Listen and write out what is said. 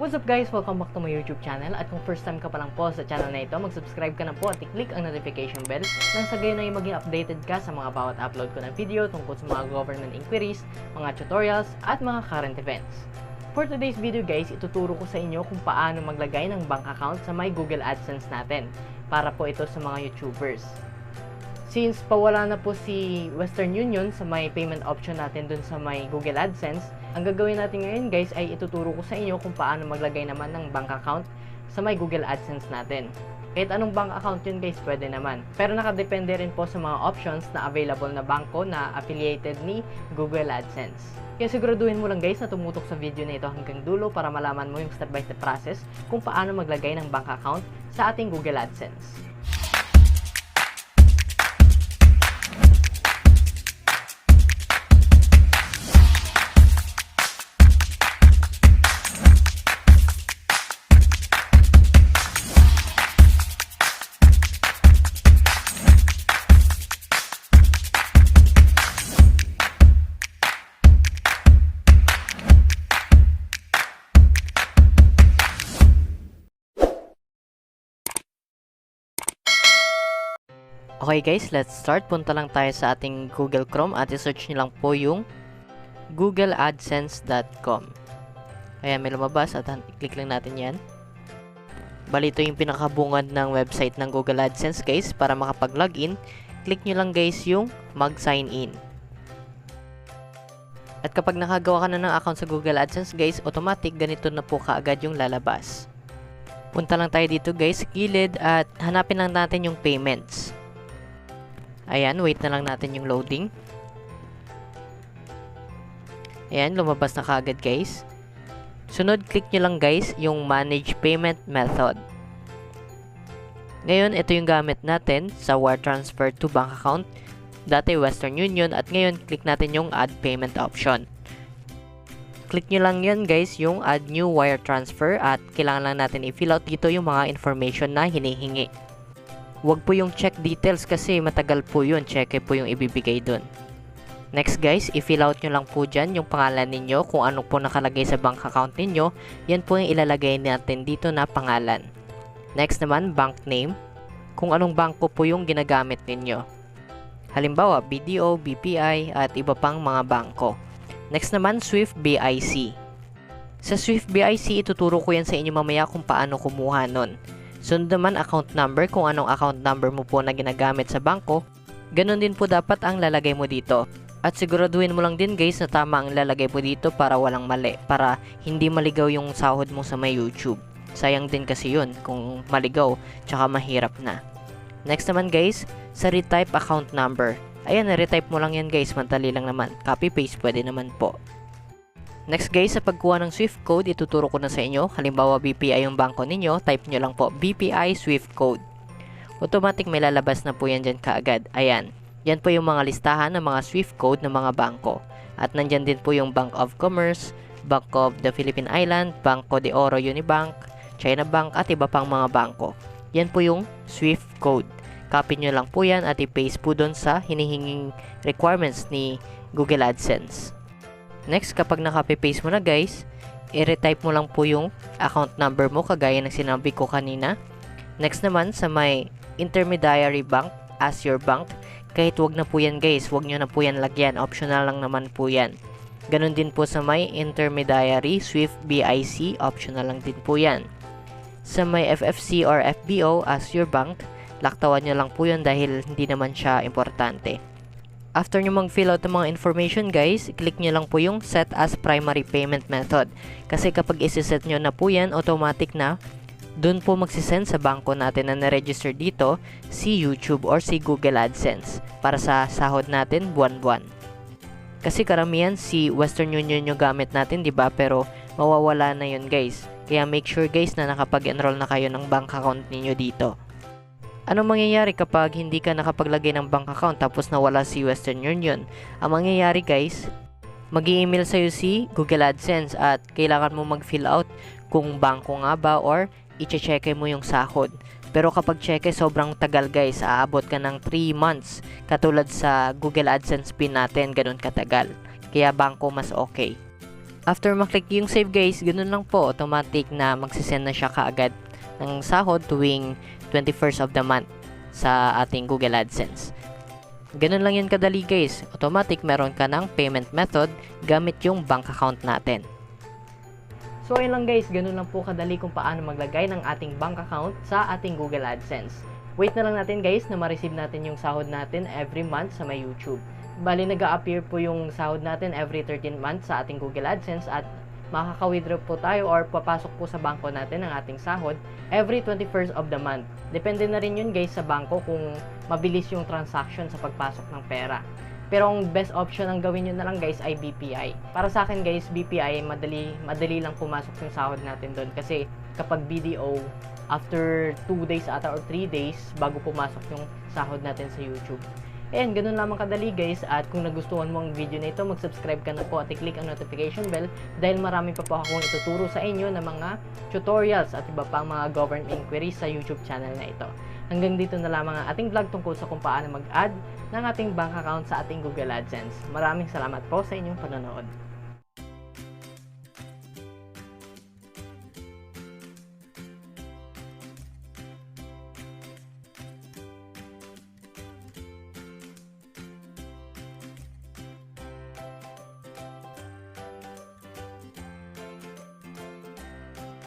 What's up guys? Welcome back to my YouTube channel at kung first time ka pa lang po sa channel na ito, mag-subscribe ka na po at i-click ang notification bell nang sa gayon ay maging updated ka sa mga bawat upload ko ng video tungkol sa mga government inquiries, mga tutorials at mga current events. For today's video guys, ituturo ko sa inyo kung paano maglagay ng bank account sa my Google Adsense natin para po ito sa mga YouTubers. Since pawala na po si Western Union sa may payment option natin dun sa may Google AdSense, ang gagawin natin ngayon guys ay ituturo ko sa inyo kung paano maglagay naman ng bank account sa may Google AdSense natin. Kahit anong bank account yun guys, pwede naman. Pero nakadepende rin po sa mga options na available na bangko na affiliated ni Google AdSense. Kaya siguraduhin mo lang guys na tumutok sa video na ito hanggang dulo para malaman mo yung step-by-step process kung paano maglagay ng bank account sa ating Google AdSense. Okay guys, let's start. Punta lang tayo sa ating Google Chrome at i-search nyo lang po yung googleadsense.com. Ayan, may lumabas at i-click lang natin yan. Bali, ito yung pinakabungad ng website ng Google AdSense guys. Para makapag-login, click nyo lang guys yung mag-sign in. At kapag nakagawa ka na ng account sa Google AdSense guys, automatic ganito na po kaagad yung lalabas. Punta lang tayo dito guys, gilid, at hanapin lang natin yung payments. Ayan, wait na lang natin yung loading. Ayan, lumabas na kaagad guys. Sunod, click nyo lang guys yung manage payment method. Ngayon, ito yung gamit natin sa wire transfer to bank account. Dati Western Union at ngayon click natin yung add payment option. Click nyo lang yan guys yung add new wire transfer at kailangan lang natin i-fill out dito yung mga information na hinihingi. Huwag po yung check details kasi matagal po yun. Check po yung ibibigay dun. Next guys, i-fill out nyo lang po dyan yung pangalan ninyo. Kung ano po nakalagay sa bank account ninyo, yan po yung ilalagay natin dito na pangalan. Next naman, bank name. Kung anong bangko po yung ginagamit ninyo. Halimbawa, BDO, BPI, at iba pang mga bangko. Next naman, Swift BIC. Sa Swift BIC, ituturo ko yan sa inyo mamaya kung paano kumuha nun. Sunod naman, account number. Kung anong account number mo po na ginagamit sa bangko, ganun din po dapat ang lalagay mo dito. At siguraduhin mo lang din guys na tama ang lalagay mo dito para walang mali. Para hindi maligaw yung sahod mo sa may YouTube. Sayang din kasi yun kung maligaw, tsaka mahirap na. Next naman guys, sa retype account number. Ayan, retype mo lang yan guys, madali lang naman. Copy-paste pwede naman po. Next guys, sa pagkuha ng Swift code, ituturo ko na sa inyo. Halimbawa, BPI yung bangko ninyo, type nyo lang po BPI Swift code. Automatic may lalabas na po yan dyan kaagad. Ayan, yan po yung mga listahan ng mga Swift code ng mga bangko. At nandyan din po yung Bank of Commerce, Bank of the Philippine Island, Banco de Oro Unibank, China Bank, at iba pang mga bangko. Yan po yung Swift code. Copy nyo lang po yan at i-paste po doon sa hinihinging requirements ni Google AdSense. Next, kapag naka-paste mo na guys, i-retype mo lang po yung account number mo kagaya ng sinabi ko kanina. Next naman, sa may intermediary bank as your bank, kahit wag na po yan guys, wag nyo na po yan lagyan, optional lang naman po yan. Ganon din po sa may intermediary Swift BIC, optional lang din po yan. Sa may FFC or FBO as your bank, laktawan nyo lang po yun dahil hindi naman siya importante. After nyo mag-fill out ng mga information guys, click nyo lang po yung set as primary payment method. Kasi kapag isi-set nyo na po yan, automatic na dun po magsisend sa bangko natin na na-register dito si YouTube or si Google AdSense para sa sahod natin buwan-buwan. Kasi karamihan si Western Union yung gamit natin, di ba? Pero mawawala na yun guys. Kaya make sure guys na nakapag-enroll na kayo ng bank account ninyo dito. Anong mangyayari kapag hindi ka nakapaglagay ng bank account tapos nawala si Western Union? Ang mangyayari guys, mag-i-email sa'yo si Google AdSense at kailangan mo mag-fill out kung bangko nga ba or i-check mo yung sahod. Pero kapag check sobrang tagal guys, aabot ka ng 3 months. Katulad sa Google AdSense pin natin, ganun katagal. Kaya bangko mas okay. After maklik yung save guys, ganun lang po, automatic na magsisend na siya kaagad ng sahod tuwing 21st of the month sa ating Google Adsense. Ganun lang yun kadali guys, automatic meron ka ng payment method gamit yung bank account natin. So ayun lang guys, ganun lang po kadali kung paano maglagay ng ating bank account sa ating Google Adsense. Wait na lang natin guys na ma-receive natin yung sahod natin every month sa may YouTube. Bali nag-a-appear po yung sahod natin every 13 months sa ating Google AdSense at makaka-withdraw po tayo or papasok po sa bangko natin ang ating sahod every 21st of the month. Depende na rin yun guys sa bangko kung mabilis yung transaction sa pagpasok ng pera. Pero ang best option ang gawin nyo na lang guys ay BPI. Para sa akin guys, BPI madali lang pumasok yung sahod natin doon kasi kapag BDO, after 2 days ata or 3 days bago pumasok yung sahod natin sa YouTube. And ganun lamang kadali guys, at kung nagustuhan mo ang video na ito, mag-subscribe ka na po at i-click ang notification bell dahil marami pa po akong ituturo sa inyo ng mga tutorials at iba pang mga government inquiries sa YouTube channel na ito. Hanggang dito na lamang ang ating vlog tungkol sa kung paano mag-add ng ating bank account sa ating Google AdSense. Maraming salamat po sa inyong panonood.